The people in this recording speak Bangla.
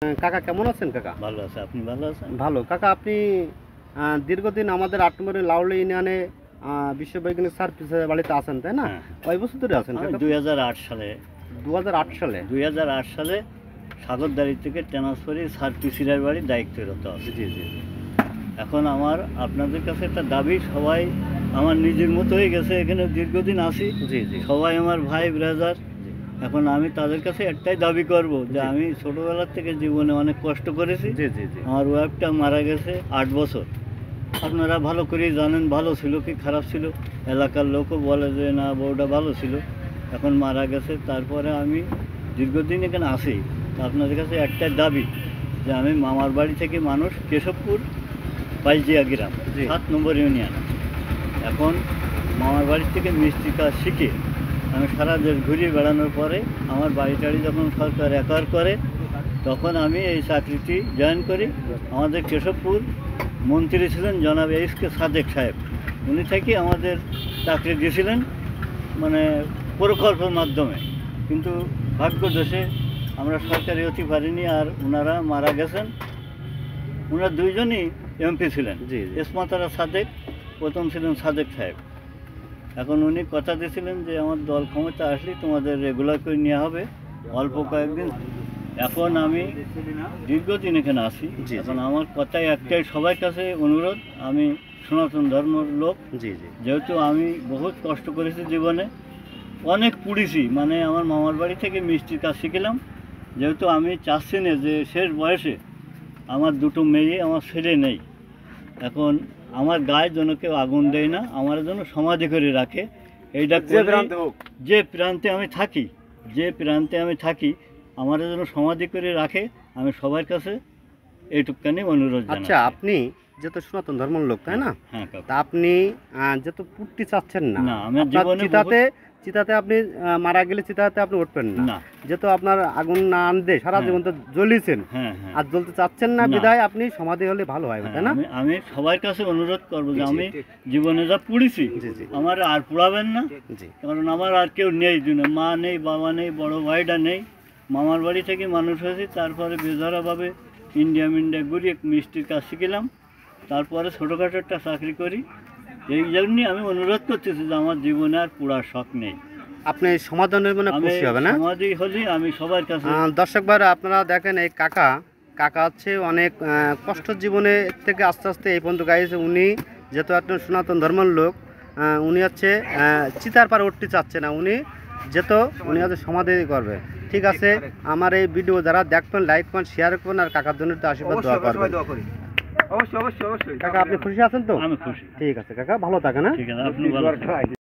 কাকা কেমন আছেন কাকা? ভালো আছে। আপনি ভালো আছেন? ভালো। কাকা আপনি দীর্ঘদিন আমাদের ৮ নম্বরের লাউলি ইউনিয়নে বিশ্ববৈজ্ঞানিক স্যার পিসের বাড়িতে আছেন, তাই না? হ্যাঁ। কয় বছর ধরে আছেন আমি কাকা? 2008 সালে 2008 সালে। 2008 সালে সাগরদাড়ি থেকে ট্রান্সফারি স্যার পিসির বাড়ি দায়িত্বরত আছে। জি জি জি। এখন আমার আপনাদের কাছে একটা দাবি, সবাই আমার নিজের মতো হয়ে গেছে, এখানে দীর্ঘদিন আছি, জি জি। সবাই আমার ভাই ব্রাদার। এখন আমি তাদের কাছে একটাই দাবি করব যে জি। আমি ছোটোবেলার থেকে জীবনে অনেক কষ্ট করেছি। জি জি জি। আমার ওয়াইফটা মারা গেছে 8 বছর। আপনারা ভালো করেই জানেন ভালো ছিল কি খারাপ ছিল। এলাকার লোকও বলে যে না বউটা ভালো ছিল, এখন মারা গেছে। তারপরে আমি দীর্ঘদিন এখানে আসি। তো আপনাদের কাছে একটাই দাবি যে আমি মামার বাড়ি থেকে মানুষ, কেশবপুর বাইজিয়া গ্রাম, জি। 7 নম্বর ইউনিয়ন। এখন মামার বাড়ি থেকে মিস্ত্রি কাজ শিখে আমি সারা দেশ ঘুরিয়ে বেড়ানোর পরে আমার বাড়ি টাড়ি যখন সরকার অ্যাকোয়ার করে, তখন আমি এই চাকরিটি জয়েন করি। আমাদের কেশবপুর মন্ত্রী ছিলেন জনাব এইচ.কে. সাদেক সাহেব, উনি থেকে আমাদের চাকরি দিয়েছিলেন, মানে প্রকল্পের মাধ্যমে। কিন্তু ভাগ্যদোষে আমরা সরকারি হতে পারিনি, আর ওনারা মারা গেছেন। ওনারা দুইজনই এমপি ছিলেন। জি জি। এসমাতারা সাদেক, প্রথম ছিলেন সাদেক সাহেব। এখন উনি কথা দিয়েছিলেন যে আমার দল ক্ষমতা আসলেই তোমাদের রেগুলার করে নেওয়া হবে অল্প কয়েকদিন। এখন আমি দীর্ঘদিন এখানে আসি। জি, জি। এখন আমার কথাই একটাই, সবার কাছে অনুরোধ, আমি সনাতন ধর্মের লোক, জি জি। যেহেতু আমি বহুত কষ্ট করেছি জীবনে, অনেক পুড়েছি, মানে আমার মামার বাড়ি থেকে মিষ্টির কাজ শিখলাম। যেহেতু আমি চাচ্ছি না যে শেষ বয়সে আমার দুটো মেয়ে, আমার ছেলে নেই, এখন আমার গায়ে যেন কেউ আগুন দেয় না, আমার জন্য সমাধি করে রাখে। এইটা যে প্রান্তে আমি থাকি আমার জন্য সমাধি করে রাখে। আমি সবার কাছে এইটুকানি অনুরোধ জানাই। আচ্ছা, আপনি যেহেতু সনাতন ধর্মের লোক, তাই না? হ্যাঁ কাকু। তা আপনি যেহেতু পুট্টি চাচ্ছেন না, না, আমার আপনার জীবনে চিতাতে আপনি মারা গেলে চিতাতে আপনি উঠবেন না। না। যেহেতু আপনার আগুন না আনতে সারা হ্যাঁ। জীবন তো জ্বলিয়েছেন, হ্যাঁ হ্যাঁ। আর জ্বলতে চাচ্ছেন না, না। বিদায় আপনি সমাধি হলে ভালো হয়, তাই না? আমি সবার কাছে অনুরোধ করবো যে জি, আমি ঠিক। জীবনে যা পুড়েছি জি জি আমার আর পুড়াবেন না। জি। কারণ আমার আর কেউ নেই, মা নেই, বাবা নেই, বড় ভাইটা নেই। মামার বাড়ি থেকে মানুষ হয়েছি, তারপরে বেধরাভাবে ইন্ডিয়া ঘুরিয়ে মিষ্টির কাজ শিখলাম, তারপরে ছোটোখাটো একটা চাকরি করি। এই জন্যই আমি অনুরোধ করতেছি যে আমার জীবনে আর পুরার শখ নেই। আপনি সমাধানের মানে আমি খুশি হবে না? সমাধি হলে আমি সবার কাছে। দর্শক ভাইরা, আপনারা দেখেন এই কাকা হচ্ছে অনেক কষ্ট জীবনে থেকে আস্তে আস্তে এই পর্যন্ত গাইছে। উনি যেহেতু একজন সনাতন ধর্মের লোক, উনি হচ্ছে চিতার পার উঠতে চাচ্ছে না, উনি হচ্ছে সমাধি করবে। ঠিক আছে, আমার এই ভিডিও যারা দেখবেন লাইক করেন, শেয়ার করবেন, আর কাকার জন্য একটু আশীর্বাদ দোয়া করবেন। অবশ্যই অবশ্যই অবশ্যই। কাকা আপনি খুশি আছেন তো? আমি খুশি। ঠিক আছে কাকা, ভালো থাকেন। হ্যাঁ, ঠিক আছে, আপনি ভালো থাকবেন।